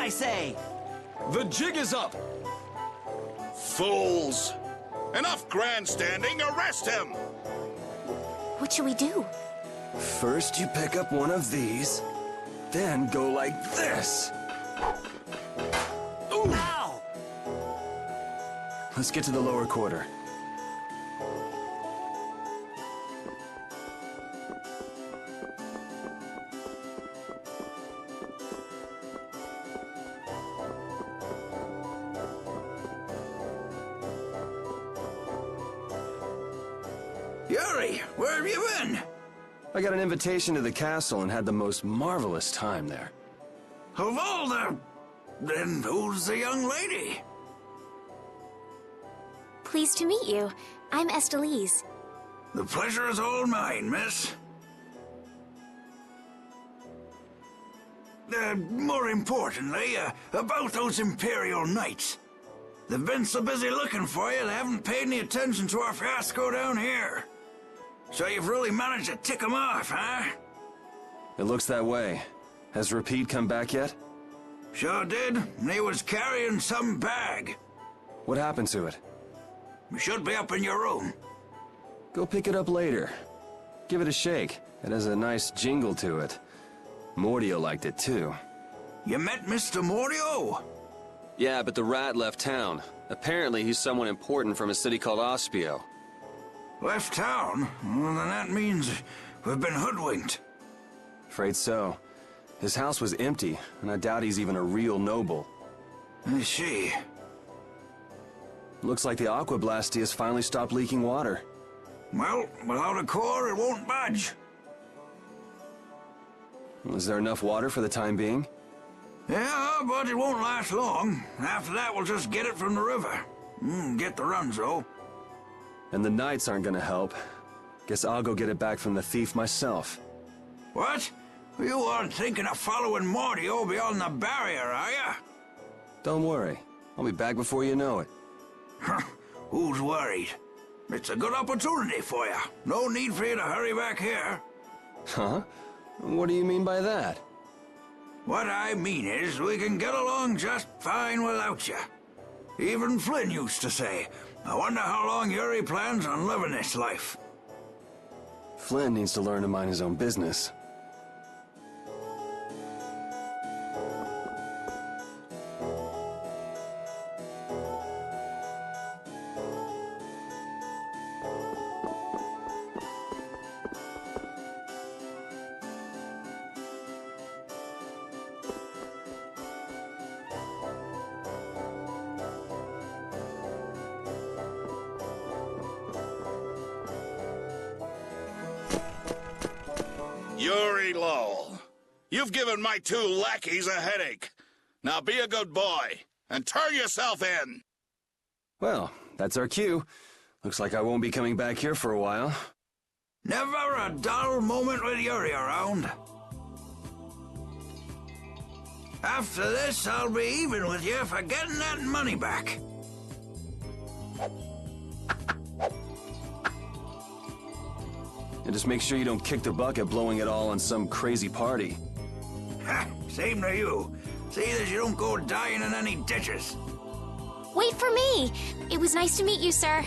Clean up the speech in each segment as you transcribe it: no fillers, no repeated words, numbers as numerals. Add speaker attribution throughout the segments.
Speaker 1: I say?
Speaker 2: The jig is up!
Speaker 3: Fools! Enough grandstanding, arrest him!
Speaker 4: What should we do?
Speaker 2: First you pick up one of these, then go like this. Ooh.
Speaker 1: Ow!
Speaker 2: Let's get to the lower quarter.
Speaker 5: Yuri, where have you been?
Speaker 2: I got an invitation to the castle and had the most marvelous time there.
Speaker 5: Of all the... Then who's the young lady?
Speaker 4: Pleased to meet you. I'm Estelise.
Speaker 5: The pleasure is all mine, miss. More importantly, about those Imperial Knights. They've been so busy looking for you, they haven't paid any attention to our fiasco down here. So you've really managed to tick them off, huh?
Speaker 2: It looks that way. Has Repeat come back yet?
Speaker 5: Sure did. He was carrying some bag.
Speaker 2: What happened to it?
Speaker 5: It should be up in your room.
Speaker 2: Go pick it up later. Give it a shake. It has a nice jingle to it. Mordio liked it too.
Speaker 5: You met Mr. Mordio?
Speaker 2: Yeah, but the rat left town. Apparently he's someone important from a city called Ospio.
Speaker 5: Left town? Well, then that means we've been hoodwinked.
Speaker 2: Afraid so. His house was empty, and I doubt he's even a real noble.
Speaker 5: I see.
Speaker 2: Looks like the aqua blastia has finally stopped leaking water.
Speaker 5: Well, without a core, it won't budge.
Speaker 2: Is there enough water for the time being?
Speaker 5: Yeah, but it won't last long. After that, we'll just get it from the river. Get the runs, though.
Speaker 2: And the knights aren't gonna help. Guess I'll go get it back from the thief myself.
Speaker 5: What? You aren't thinking of following Mordio beyond the barrier, are you?
Speaker 2: Don't worry. I'll be back before you know it.
Speaker 5: Who's worried? It's a good opportunity for you. No need for you to hurry back here.
Speaker 2: Huh? What do you mean by that?
Speaker 5: What I mean is, we can get along just fine without you. Even Flynn used to say, I wonder how long Yuri plans on living this life.
Speaker 2: Flynn needs to learn to mind his own business.
Speaker 3: Yuri Lowell, you've given my two lackeys a headache. Now be a good boy and turn yourself in.
Speaker 2: Well, that's our cue. Looks like I won't be coming back here for a while.
Speaker 5: Never a dull moment with Yuri around. After this, I'll be even with you for getting that money back.
Speaker 2: And just make sure you don't kick the bucket blowing it all on some crazy party.
Speaker 5: Ha! Same to you. See that you don't go dying in any ditches.
Speaker 4: Wait for me! It was nice to meet you, sir.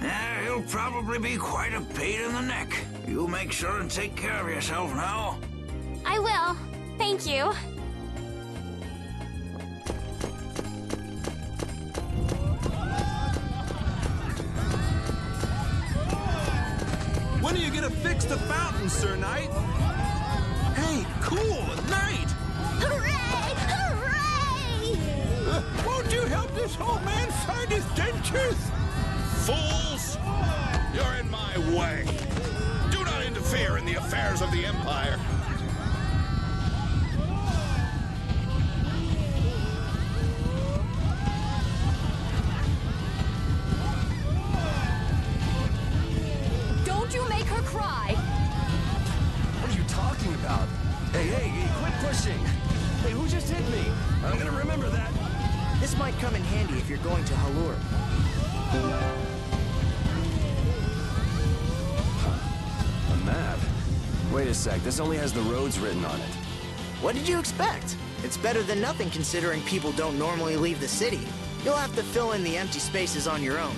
Speaker 5: Yeah, he'll probably be quite a pain in the neck. You make sure and take care of yourself now.
Speaker 4: I will. Thank you.
Speaker 6: When are you gonna fix the fountain, Sir Knight? Hey, cool, Knight!
Speaker 4: Hooray! Hooray!
Speaker 6: Won't you help this old man find his dentures?
Speaker 3: Fools! You're in my way. Do not interfere in the affairs of the Empire.
Speaker 7: Don't you make her cry!
Speaker 2: What are you talking about? Hey, quit pushing! Hey, who just hit me? I'm gonna remember that.
Speaker 1: This might come in handy if you're going to Halur.
Speaker 2: A map? Wait a sec, this only has the roads written on it.
Speaker 1: What did you expect? It's better than nothing considering people don't normally leave the city. You'll have to fill in the empty spaces on your own.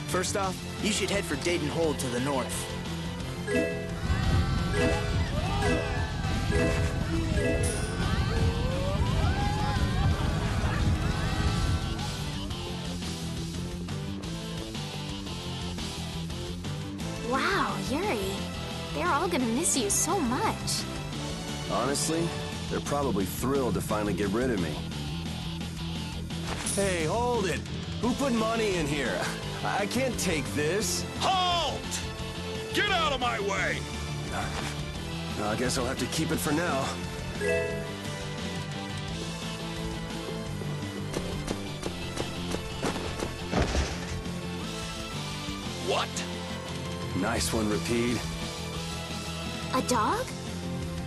Speaker 1: First off, you should head for Dayton Hold to the north.
Speaker 4: Wow, Yuri. They're all gonna miss you so much.
Speaker 2: Honestly, they're probably thrilled to finally get rid of me. Hey, hold it! Who put money in here? I can't take this.
Speaker 3: Halt! Get out of my way!
Speaker 2: I guess I'll have to keep it for now.
Speaker 3: What?
Speaker 2: Nice one, Rapide.
Speaker 4: A dog?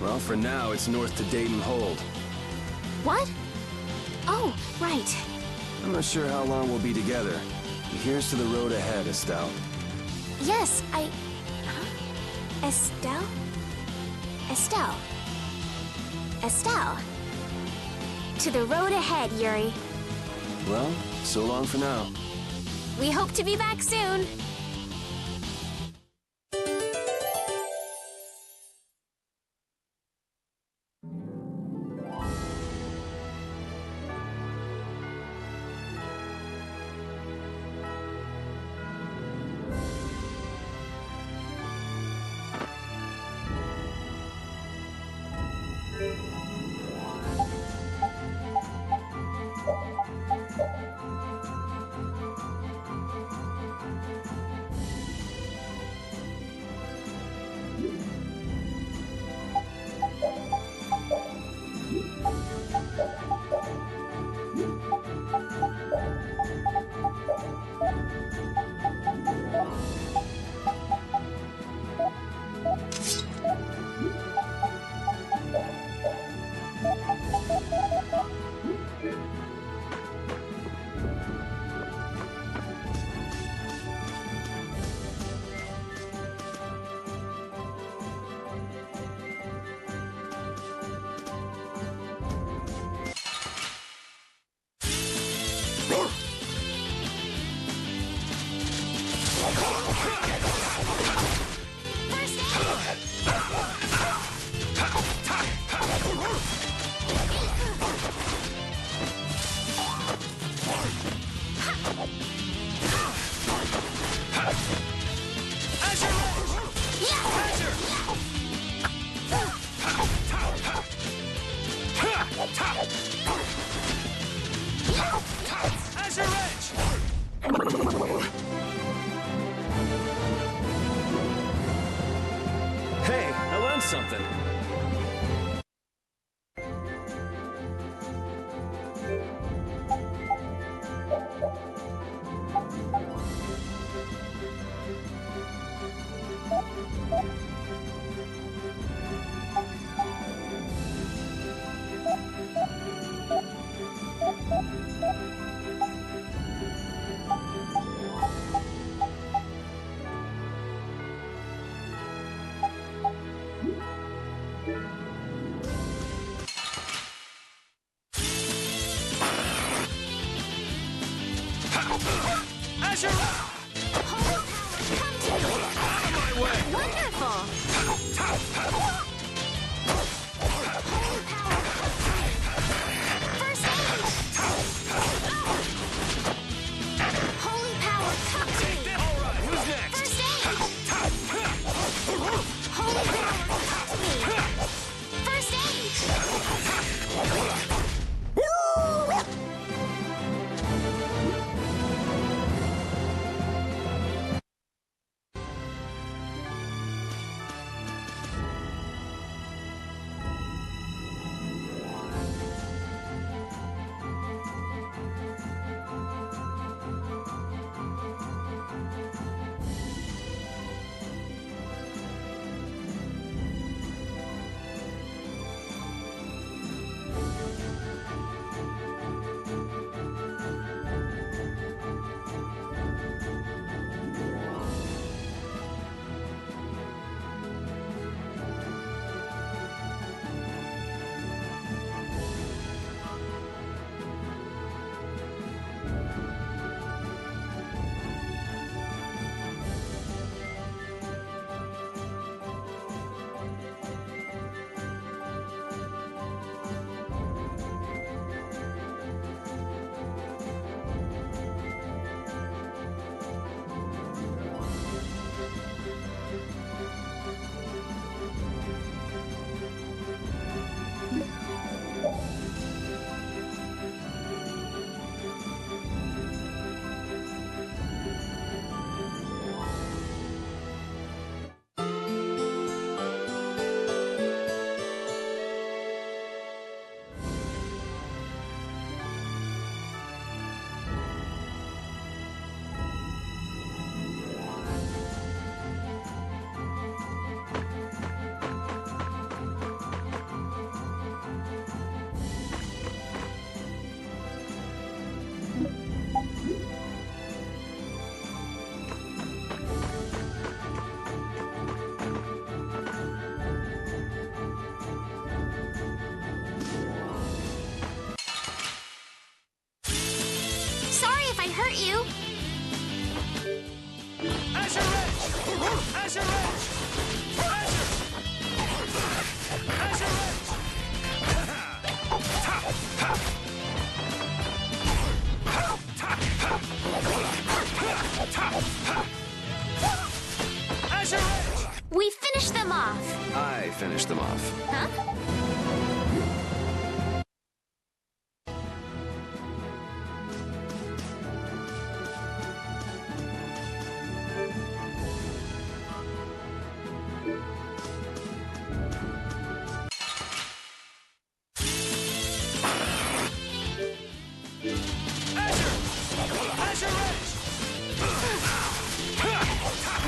Speaker 2: Well, for now, it's north to Dayton Hold.
Speaker 4: What? Oh, right.
Speaker 2: I'm not sure how long we'll be together. Here's to the road ahead, Estelle.
Speaker 4: Yes, Huh? Estelle? Estelle. Estelle. To the road ahead, Yuri.
Speaker 2: Well, so long for now.
Speaker 4: We hope to be back soon.
Speaker 2: Hey, I learned something.
Speaker 4: hurt you.
Speaker 6: Azure Edge! Azure Edge! Azure Edge! Azure Edge!
Speaker 4: We finished them off.
Speaker 2: I finished them off.
Speaker 4: Huh?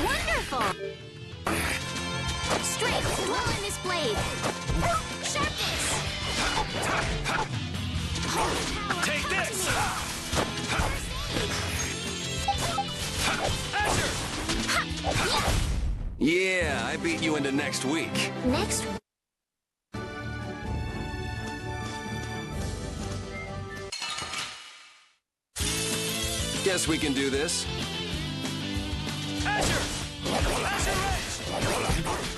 Speaker 4: Wonderful! Strength, dwell in this blade. Sharpness!
Speaker 6: Take this!
Speaker 2: Yeah, I beat you into next week.
Speaker 4: Next.
Speaker 2: Guess we can do this.
Speaker 6: Azure! Azure Edge!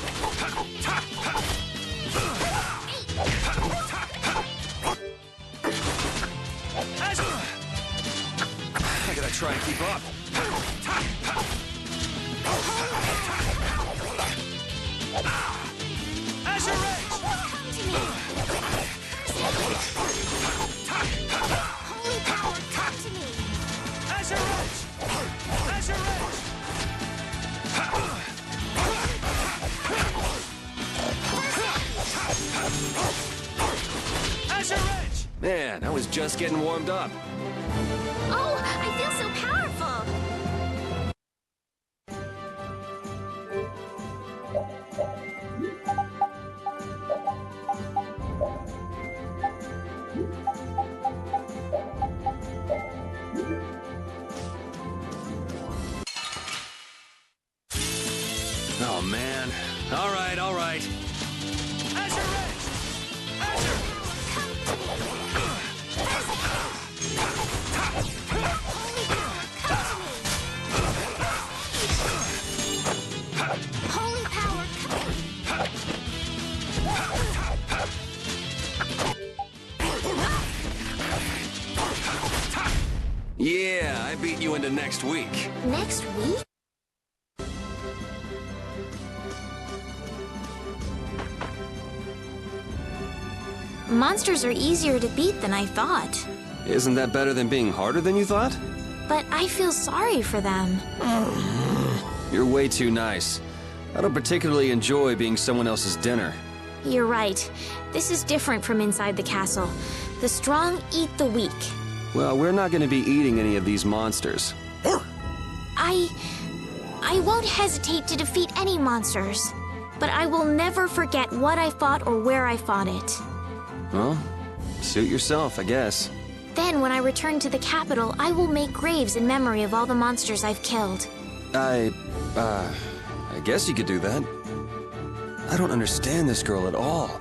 Speaker 6: Azure!
Speaker 2: I gotta try and keep up.
Speaker 6: Azure Edge!
Speaker 4: Come to me! Holy power, come to me!
Speaker 6: Azure Edge! Azure Edge! Azure Edge!
Speaker 2: Man, I was just getting warmed up.
Speaker 4: Oh, I feel so powerful!
Speaker 2: Oh, man. All right, all right.
Speaker 6: Azure Edge! Azure!
Speaker 4: Holy power,
Speaker 2: Yeah, I beat you into next week.
Speaker 4: next week? Monsters are easier to beat than I thought.
Speaker 2: Isn't that better than being harder than you thought?
Speaker 4: But I feel sorry for them.
Speaker 2: You're way too nice. I don't particularly enjoy being someone else's dinner.
Speaker 4: You're right. This is different from inside the castle. The strong eat the weak.
Speaker 2: Well, we're not going to be eating any of these monsters.
Speaker 4: I won't hesitate to defeat any monsters. But I will never forget what I fought or where I fought it.
Speaker 2: Well, suit yourself, I guess.
Speaker 4: Then, when I return to the capital, I will make graves in memory of all the monsters I've killed.
Speaker 2: I guess you could do that. I don't understand this girl at all.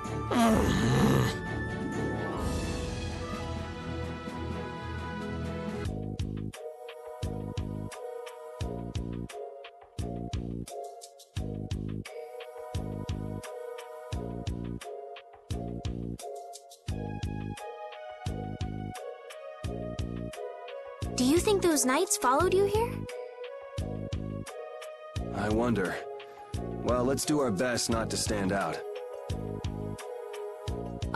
Speaker 4: Do you think those knights followed you here?
Speaker 2: I wonder. Well, let's do our best not to stand out.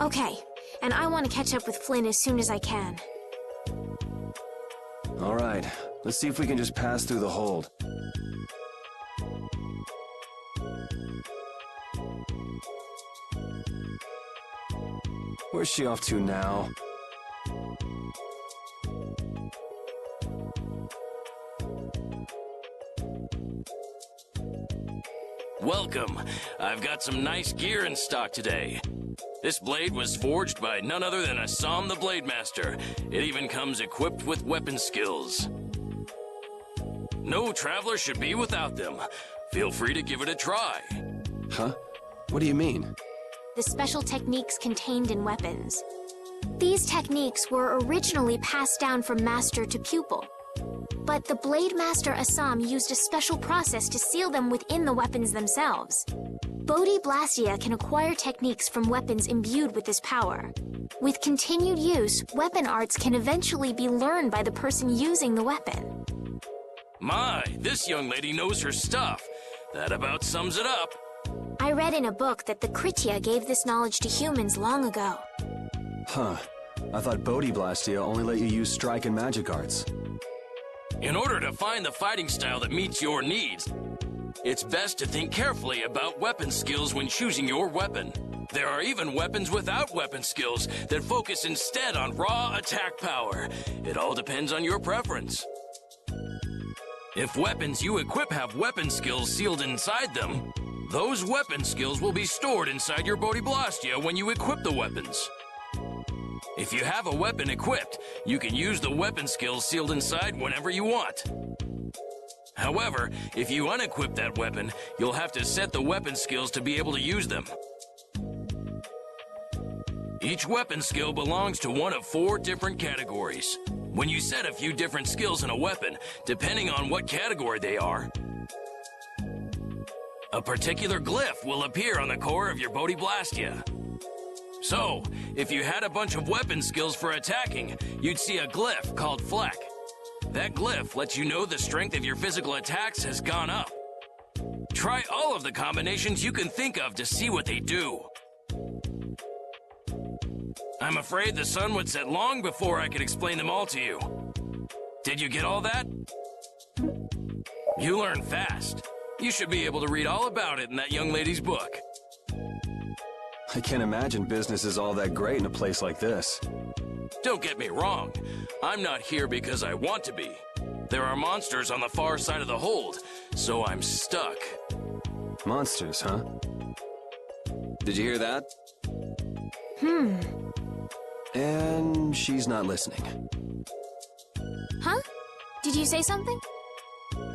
Speaker 4: Okay, and I want to catch up with Flynn as soon as I can.
Speaker 2: All right, let's see if we can just pass through the hold. Where's she off to now?
Speaker 8: Welcome. I've got some nice gear in stock today. This blade was forged by none other than Assam the Blade Master. It even comes equipped with weapon skills. No traveler should be without them. Feel free to give it a try.
Speaker 2: Huh? What do you mean?
Speaker 4: The special techniques contained in weapons. These techniques were originally passed down from master to pupil. But the Blade Master Assam used a special process to seal them within the weapons themselves. Bodhi Blastia can acquire techniques from weapons imbued with this power. With continued use, weapon arts can eventually be learned by the person using the weapon.
Speaker 8: My, this young lady knows her stuff. That about sums it up.
Speaker 4: I read in a book that the Kritya gave this knowledge to humans long ago.
Speaker 2: Huh. I thought Bodhi Blastia only let you use strike and magic arts.
Speaker 8: In order to find the fighting style that meets your needs, it's best to think carefully about weapon skills when choosing your weapon. There are even weapons without weapon skills that focus instead on raw attack power. It all depends on your preference. If weapons you equip have weapon skills sealed inside them, those weapon skills will be stored inside your Bodhi Blastia when you equip the weapons. If you have a weapon equipped, you can use the weapon skills sealed inside whenever you want. However, if you unequip that weapon, you'll have to set the weapon skills to be able to use them. Each weapon skill belongs to one of 4 different categories. When you set a few different skills in a weapon, depending on what category they are, a particular glyph will appear on the core of your Bodhi Blastia. So, if you had a bunch of weapon skills for attacking, you'd see a glyph called Fleck. That glyph lets you know the strength of your physical attacks has gone up. Try all of the combinations you can think of to see what they do. I'm afraid the sun would set long before I could explain them all to you. Did you get all that? You learn fast. You should be able to read all about it in that young lady's book.
Speaker 2: I can't imagine business is all that great in a place like this.
Speaker 8: Don't get me wrong. I'm not here because I want to be. There are monsters on the far side of the hold, so I'm stuck.
Speaker 2: Monsters, huh? Did you hear that? And she's not listening.
Speaker 4: Huh? Did you say something?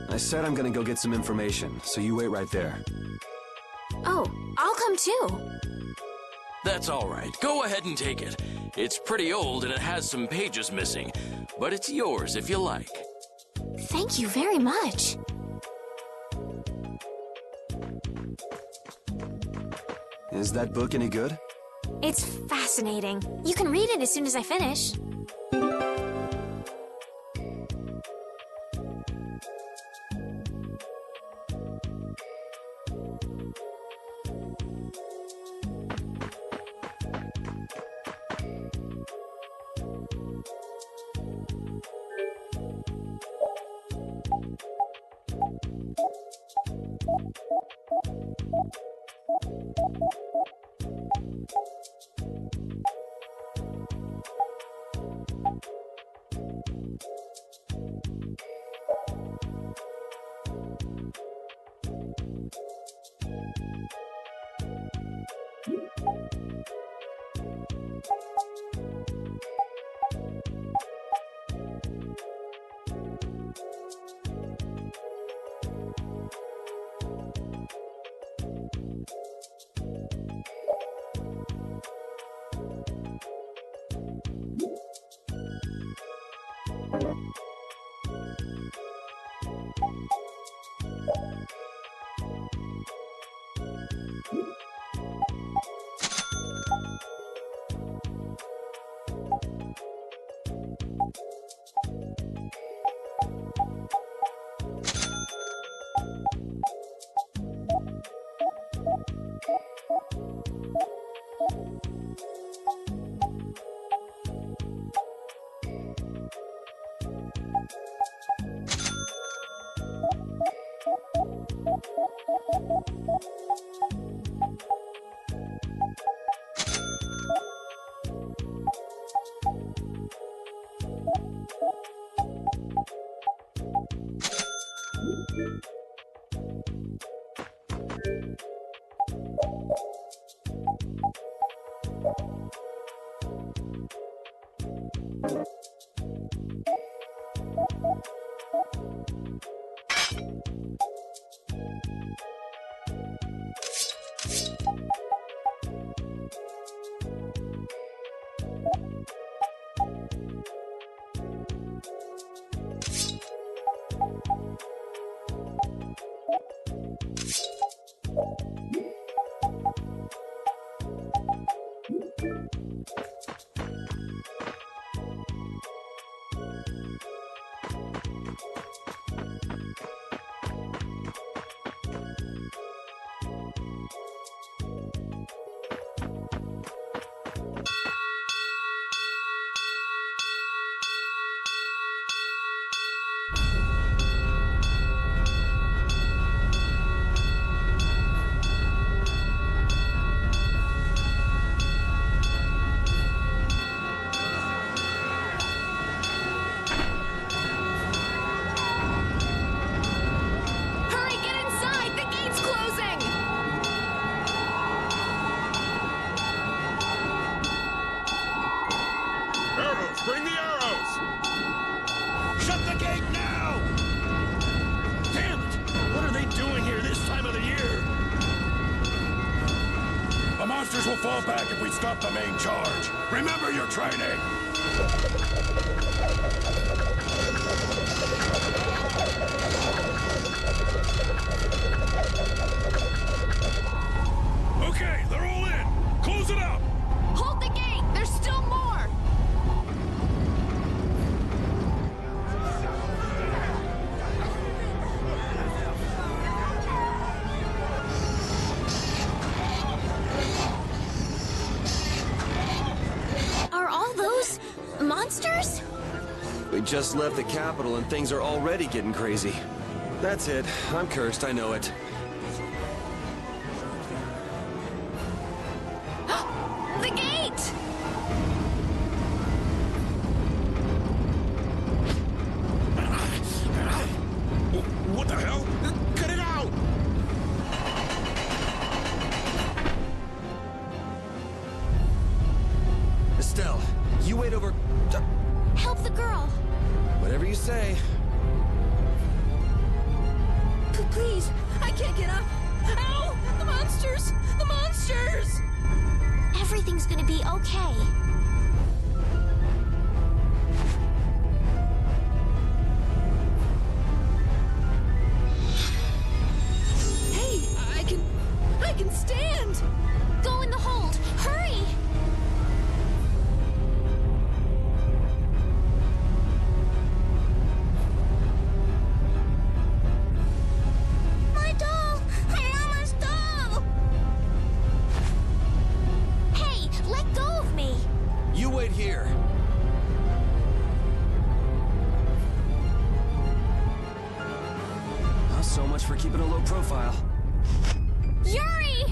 Speaker 2: I said I'm gonna go get some information, so you wait right there.
Speaker 4: Oh, I'll come too.
Speaker 8: That's all right. Go ahead and take it. It's pretty old and it has some pages missing, but it's yours if you like.
Speaker 4: Thank you very much.
Speaker 2: Is that book any good?
Speaker 4: It's fascinating. You can read it as soon as I finish.
Speaker 9: will fall back if we stop the main charge. Remember your training! Okay, they're all in! Close it up!
Speaker 7: Hold the gate! There's still more!
Speaker 4: Are all those monsters?
Speaker 2: We just left the capital and things are already getting crazy. That's it. I'm cursed, I know it.
Speaker 7: The gate!
Speaker 9: What the hell? Cut it out!
Speaker 2: Estelle, you wait over...
Speaker 4: Help the girl.
Speaker 2: Whatever you say.
Speaker 7: Please, I can't get up. Ow! The monsters! The monsters!
Speaker 4: Everything's gonna be okay.
Speaker 7: Hey, I can stand!
Speaker 4: Go in the hold. Hurry! My doll! My mama's doll! Hey, let go of me!
Speaker 2: You wait here. Well, so much for keeping a low profile.
Speaker 4: Yuri!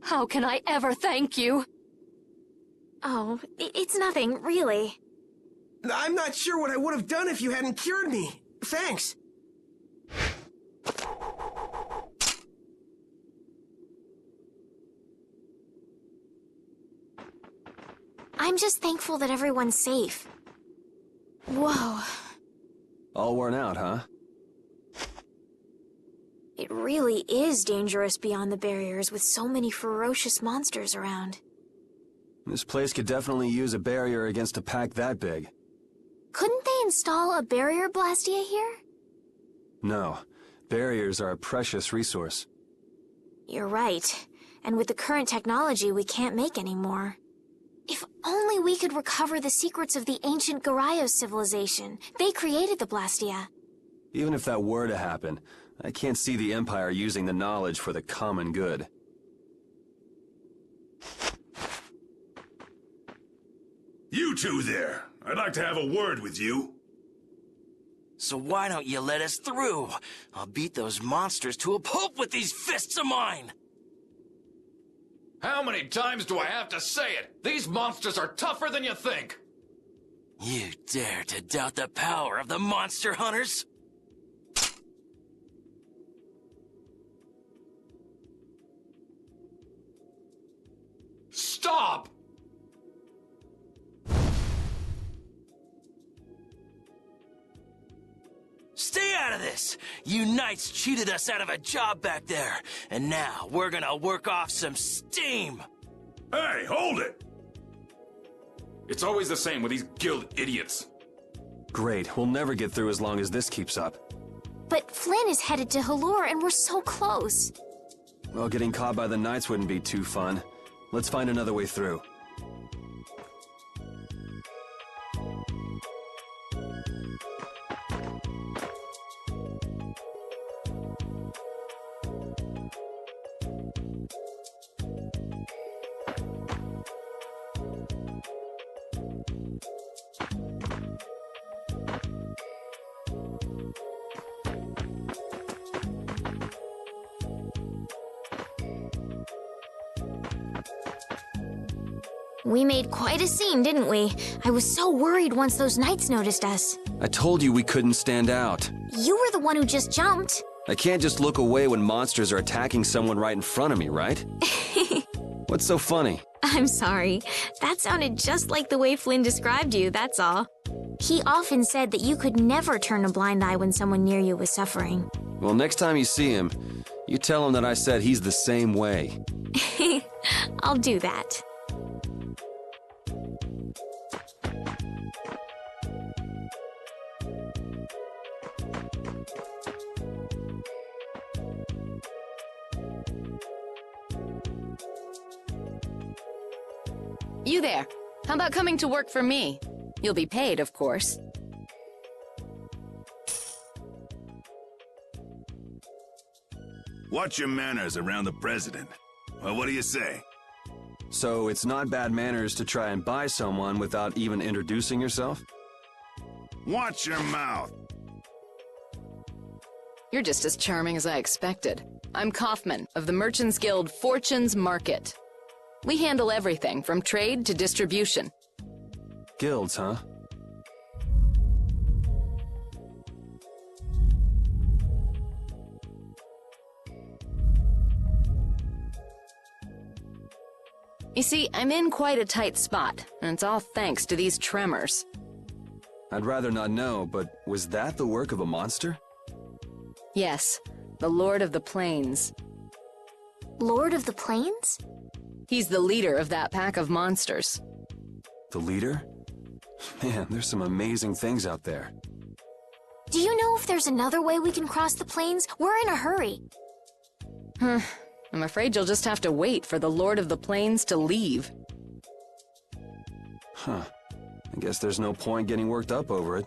Speaker 7: How can I ever thank you?
Speaker 4: Oh, it's nothing, really.
Speaker 10: I'm not sure what I would have done if you hadn't cured me. Thanks.
Speaker 4: I'm just thankful that everyone's safe. Whoa.
Speaker 2: All worn out, huh?
Speaker 4: It really is dangerous beyond the barriers with so many ferocious monsters around.
Speaker 2: This place could definitely use a barrier against a pack that big.
Speaker 4: Couldn't they install a barrier blastia here?
Speaker 2: No. Barriers are a precious resource.
Speaker 4: You're right. And with the current technology, we can't make any more. If only we could recover the secrets of the ancient Garayos civilization. They created the blastia.
Speaker 2: Even if that were to happen, I can't see the Empire using the knowledge for the common good.
Speaker 9: You two there. I'd like to have a word with you.
Speaker 8: So why don't you let us through? I'll beat those monsters to a pulp with these fists of mine!
Speaker 11: How many times do I have to say it? These monsters are tougher than you think!
Speaker 8: You dare to doubt the power of the monster hunters?
Speaker 11: Stop!
Speaker 8: Stay out of this! You knights cheated us out of a job back there, and now we're gonna work off some steam!
Speaker 9: Hey, hold it!
Speaker 11: It's always the same with these guild idiots.
Speaker 2: Great, we'll never get through as long as this keeps up.
Speaker 4: But Flynn is headed to Halure and we're so close.
Speaker 2: Well, getting caught by the Knights wouldn't be too fun. Let's find another way through.
Speaker 4: We made quite a scene, didn't we? I was so worried once those knights noticed us.
Speaker 2: I told you we couldn't stand out.
Speaker 4: You were the one who just jumped.
Speaker 2: I can't just look away when monsters are attacking someone right in front of me, right? What's so funny?
Speaker 4: I'm sorry. That sounded just like the way Flynn described you, that's all. He often said that you could never turn a blind eye when someone near you was suffering.
Speaker 2: Well, next time you see him, you tell him that I said he's the same way.
Speaker 4: I'll do that.
Speaker 12: You there. How about coming to work for me? You'll be paid, of course.
Speaker 9: Watch your manners around the president. Well, what do you say?
Speaker 2: So it's not bad manners to try and buy someone without even introducing yourself?
Speaker 9: Watch your mouth.
Speaker 12: You're just as charming as I expected. I'm Kauffman of the Merchants Guild Fortune's Market. We handle everything from trade to distribution.
Speaker 2: Guilds, huh?
Speaker 12: You see, I'm in quite a tight spot, and it's all thanks to these tremors.
Speaker 2: I'd rather not know, but was that the work of a monster?
Speaker 12: Yes, the Lord of the Plains.
Speaker 4: Lord of the Plains?
Speaker 12: He's the leader of that pack of monsters.
Speaker 2: The leader? Man, there's some amazing things out there.
Speaker 4: Do you know if there's another way we can cross the plains? We're in a hurry.
Speaker 12: I'm afraid you'll just have to wait for the Lord of the Plains to leave.
Speaker 2: Huh. I guess there's no point getting worked up over it.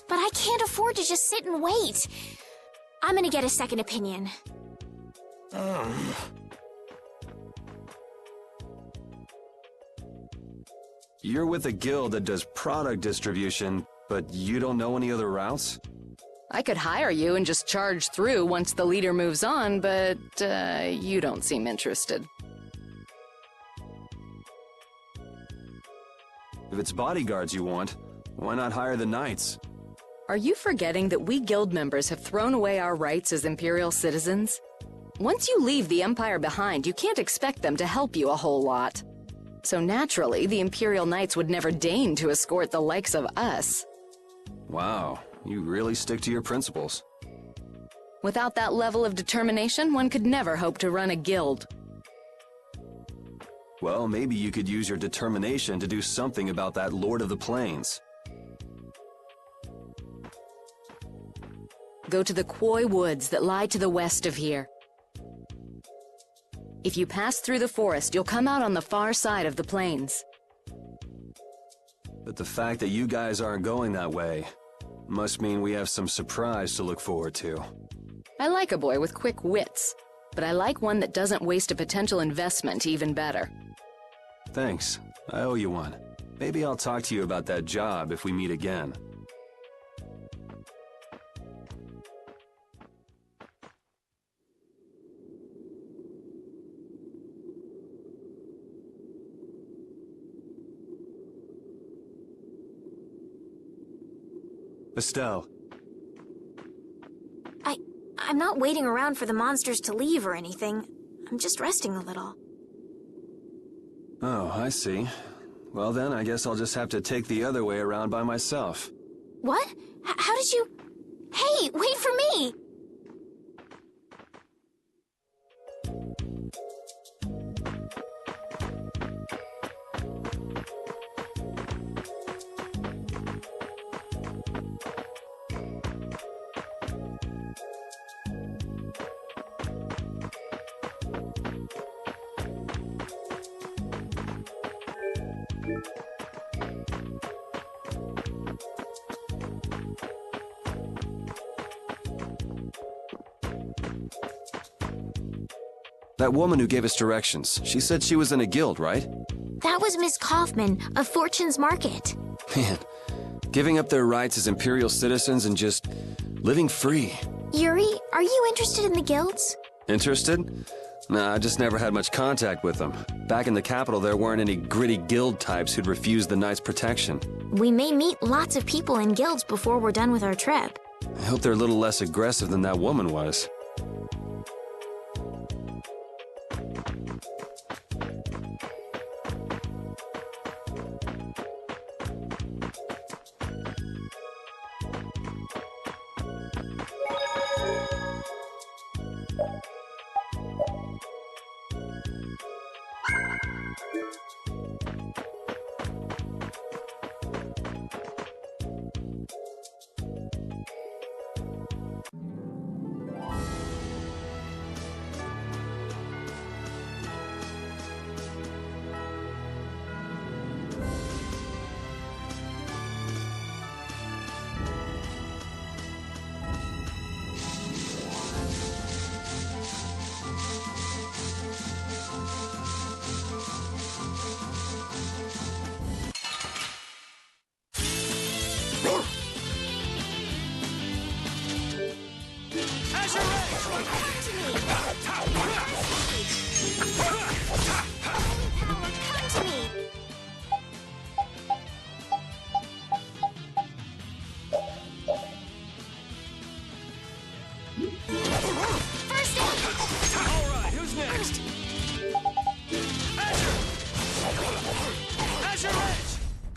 Speaker 4: But I can't afford to just sit and wait. I'm gonna get a second opinion.
Speaker 2: You're with a guild that does product distribution, but you don't know any other routes?
Speaker 12: I could hire you and just charge through once the leader moves on, but you don't seem interested.
Speaker 2: If it's bodyguards you want, why not hire the knights?
Speaker 12: Are you forgetting that we guild members have thrown away our rights as Imperial citizens? Once you leave the Empire behind, you can't expect them to help you a whole lot. So naturally, the Imperial Knights would never deign to escort the likes of us.
Speaker 2: Wow, you really stick to your principles.
Speaker 12: Without that level of determination, one could never hope to run a guild.
Speaker 2: Well, maybe you could use your determination to do something about that Lord of the Plains.
Speaker 12: Go to the Koi Woods that lie to the west of here. If you pass through the forest, you'll come out on the far side of the plains.
Speaker 2: But the fact that you guys aren't going that way must mean we have some surprise to look forward to.
Speaker 12: I like a boy with quick wits, but I like one that doesn't waste a potential investment even better.
Speaker 2: Thanks. I owe you one. Maybe I'll talk to you about that job if we meet again. Estelle.
Speaker 4: I'm not waiting around for the monsters to leave or anything. I'm just resting a little.
Speaker 2: Oh, I see. Well then, I guess I'll just have to take the other way around by myself.
Speaker 4: What? How did you... Hey, wait for me!
Speaker 2: That woman who gave us directions, she said she was in a guild, right?
Speaker 4: That was Miss Kauffman of Fortune's Market.
Speaker 2: Man, giving up their rights as Imperial citizens and just living free.
Speaker 4: Yuri, are you interested in the guilds?
Speaker 2: Interested? Nah, I just never had much contact with them. Back in the capital, there weren't any gritty guild types who'd refuse the Knights' protection.
Speaker 4: We may meet lots of people in guilds before we're done with our trip.
Speaker 2: I hope they're a little less aggressive than that woman was.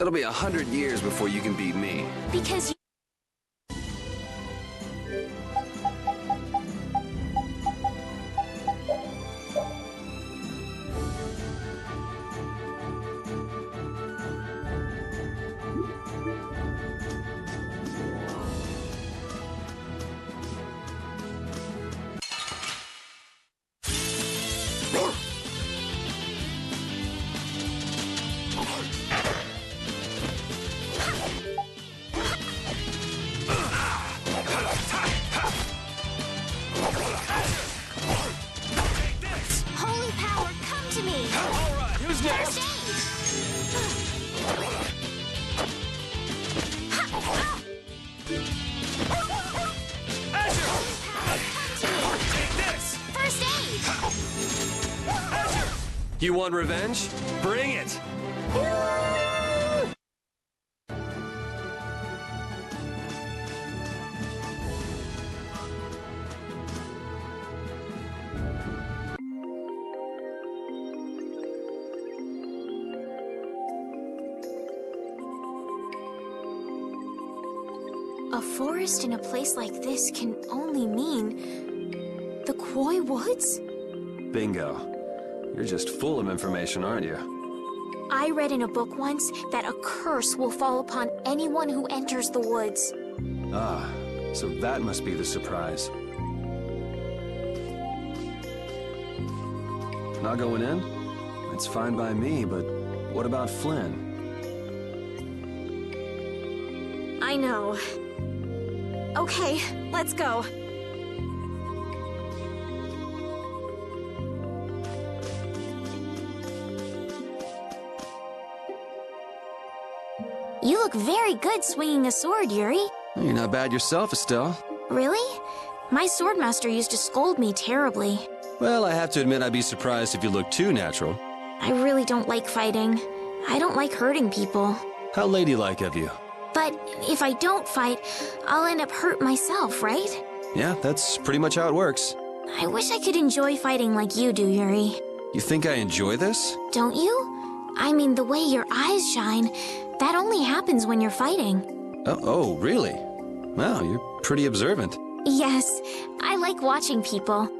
Speaker 2: It'll be 100 years before you can beat me.
Speaker 4: Because you...
Speaker 2: You want revenge? Bring it!
Speaker 4: A forest in a place like this can only mean the Koi Woods?
Speaker 2: Bingo. You're just full of information, aren't you?
Speaker 4: I read in a book once that a curse will fall upon anyone who enters the woods.
Speaker 2: Ah, so that must be the surprise. Not going in? It's fine by me, but what about Flynn?
Speaker 4: I know. Okay, let's go. You look very good swinging a sword, Yuri.
Speaker 2: You're not bad yourself, Estelle.
Speaker 4: Really? My swordmaster used to scold me terribly.
Speaker 2: Well, I have to admit I'd be surprised if you looked too natural.
Speaker 4: I really don't like fighting. I don't like hurting people.
Speaker 2: How ladylike of you.
Speaker 4: But if I don't fight, I'll end up hurt myself, right?
Speaker 2: Yeah, that's pretty much how it works.
Speaker 4: I wish I could enjoy fighting like you do, Yuri.
Speaker 2: You think I enjoy this?
Speaker 4: Don't you? I mean, the way your eyes shine, that only happens when you're fighting.
Speaker 2: Oh, really? Wow, you're pretty observant.
Speaker 4: Yes, I like watching people.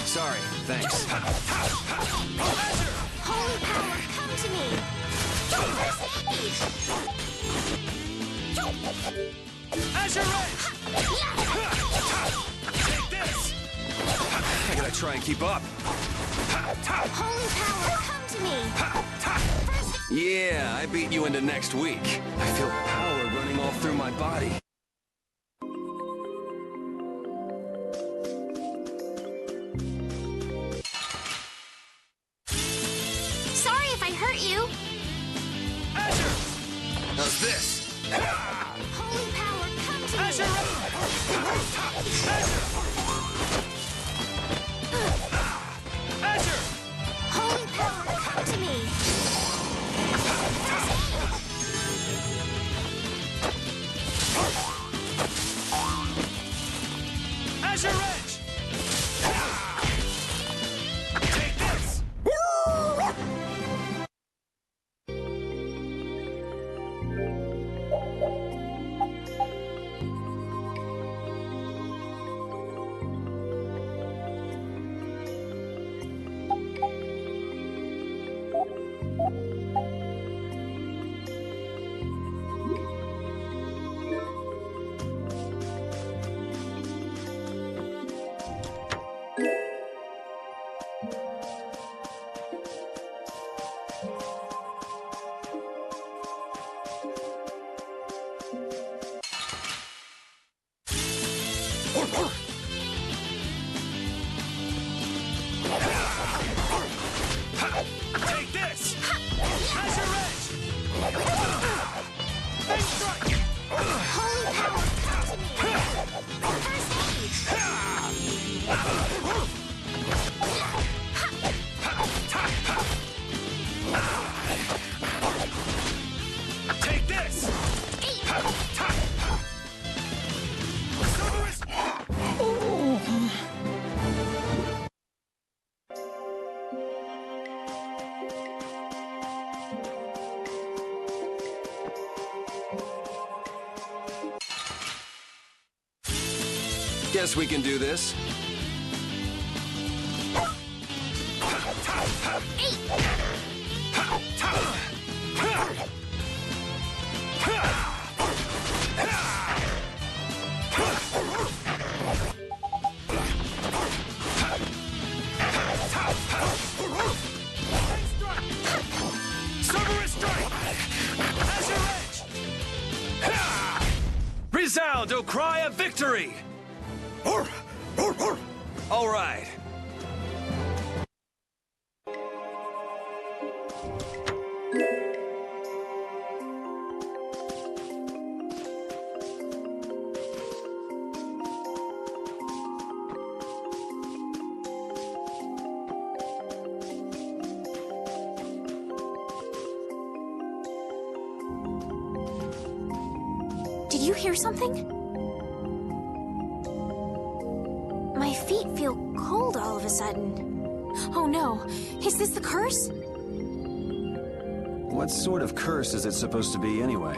Speaker 2: Sorry, thanks.
Speaker 4: Holy power, come to me!
Speaker 6: Azure Ray!
Speaker 4: Yeah.
Speaker 2: try and keep up.
Speaker 4: Holy power, come to me!
Speaker 2: Yeah, I beat you into next week. I feel power running all through my body.
Speaker 4: Sorry if I hurt you.
Speaker 2: Azure! How's this?
Speaker 4: Holy power, come to me!
Speaker 2: Azure! Azure!
Speaker 4: Holy power, come to me!
Speaker 2: Azure Edge! Take this! Take this! Azure Edge! Big strike!
Speaker 4: Holy power, come to me! First
Speaker 2: aid! Take this! Guess we can do this. Resound, O cry of victory! All right.
Speaker 4: Did you hear something? My feet feel cold all of a sudden. Oh no, is this the curse?
Speaker 2: What sort of curse is it supposed to be anyway?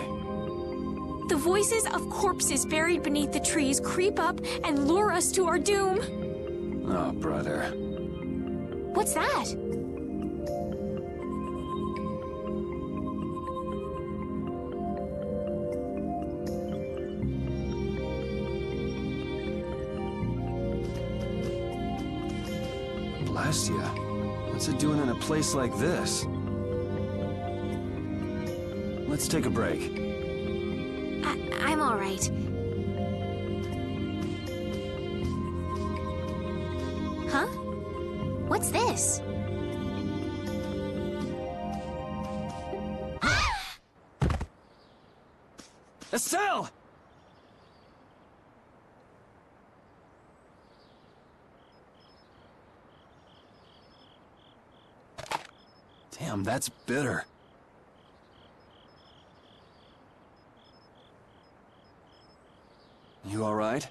Speaker 4: The voices of corpses buried beneath the trees creep up and lure us to our doom.
Speaker 2: Oh, brother.
Speaker 4: What's that?
Speaker 2: Blastia? What's it doing in a place like this? Let's take a break.
Speaker 4: I'm all right. Huh? What's this?
Speaker 2: A cell! Damn, that's bitter. You all right?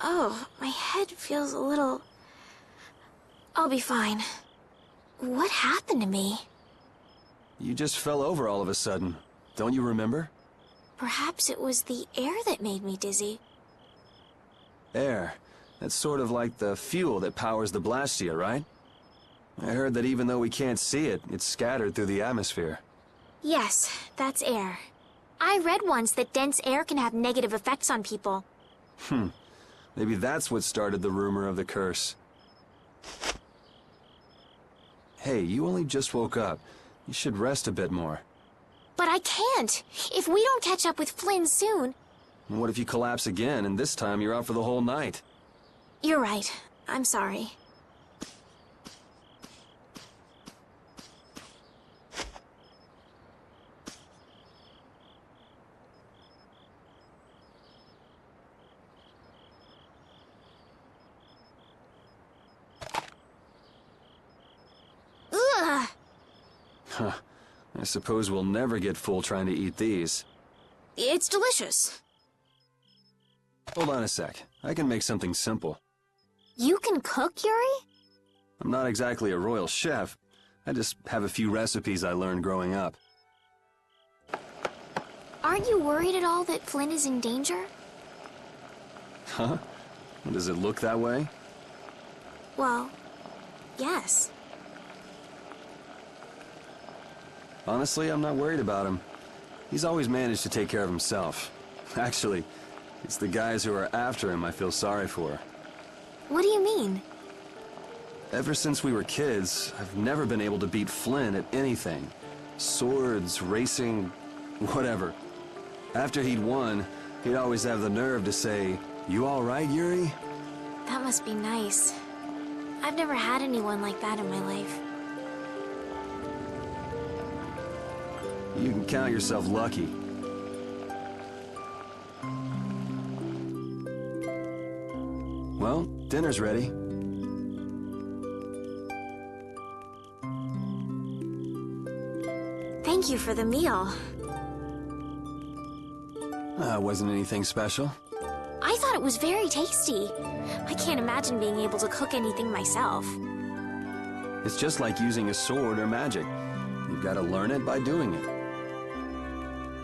Speaker 4: Oh, my head feels a little... I'll be fine. What happened to me?
Speaker 2: You just fell over all of a sudden. Don't you remember?
Speaker 4: Perhaps it was the air that made me dizzy.
Speaker 2: Air. That's sort of like the fuel that powers the blastia, right? I heard that even though we can't see it, it's scattered through the atmosphere.
Speaker 4: Yes, that's air. I read once that dense air can have negative effects on people.
Speaker 2: Maybe that's what started the rumor of the curse. Hey, you only just woke up. You should rest a bit more.
Speaker 4: But I can't. If we don't catch up with Flynn soon...
Speaker 2: And what if you collapse again, and this time you're out for the whole night?
Speaker 4: You're right. I'm sorry. Ugh!
Speaker 2: Huh. I suppose we'll never get full trying to eat these.
Speaker 4: It's delicious.
Speaker 2: Hold on a sec. I can make something simple.
Speaker 4: You can cook, Yuri?
Speaker 2: I'm not exactly a royal chef. I just have a few recipes I learned growing up.
Speaker 4: Aren't you worried at all that Flynn is in danger?
Speaker 2: Huh? Does it look that way?
Speaker 4: Well, yes.
Speaker 2: Honestly, I'm not worried about him. He's always managed to take care of himself. Actually, it's the guys who are after him I feel sorry for.
Speaker 4: What do you mean?
Speaker 2: Ever since we were kids, I've never been able to beat Flynn at anything. Swords, racing, whatever. After he'd won, he'd always have the nerve to say, "You all right, Yuri?"
Speaker 4: That must be nice. I've never had anyone like that in my life.
Speaker 2: You can count yourself lucky. Well, dinner's ready.
Speaker 4: Thank you for the meal.
Speaker 2: Wasn't anything special.
Speaker 4: I thought it was very tasty. I can't imagine being able to cook anything myself.
Speaker 2: It's just like using a sword or magic. You've got to learn it by doing it.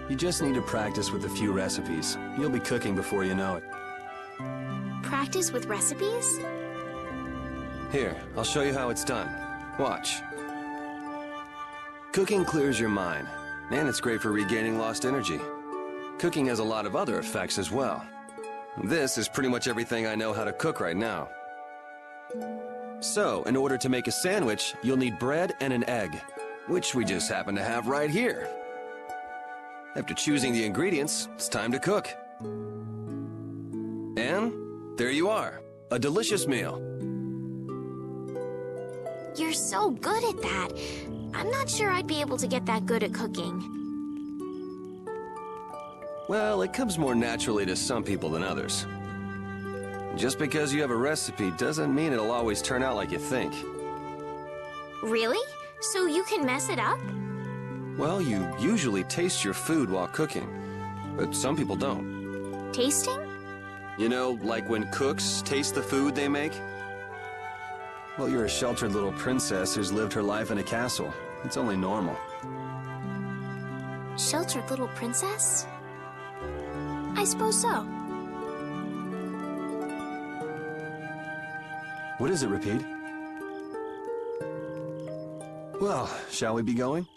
Speaker 2: You just need to practice with a few recipes. You'll be cooking before you know it.
Speaker 4: Practice with recipes?
Speaker 2: Here, I'll show you how it's done. Watch. Cooking clears your mind, and it's great for regaining lost energy. Cooking has a lot of other effects as well. This is pretty much everything I know how to cook right now. So, in order to make a sandwich, you'll need bread and an egg, which we just happen to have right here. After choosing the ingredients, it's time to cook. And there you are, a delicious meal.
Speaker 4: You're so good at that. I'm not sure I'd be able to get that good at cooking.
Speaker 2: Well, it comes more naturally to some people than others. Just because you have a recipe doesn't mean it'll always turn out like you think.
Speaker 4: Really? So you can mess it up?
Speaker 2: Well, you usually taste your food while cooking, but some people don't.
Speaker 4: Tasting?
Speaker 2: You know, like when cooks taste the food they make? Well, you're a sheltered little princess who's lived her life in a castle. It's only normal.
Speaker 4: Sheltered little princess? I suppose so.
Speaker 2: What is it, Repeat? Well, shall we be going?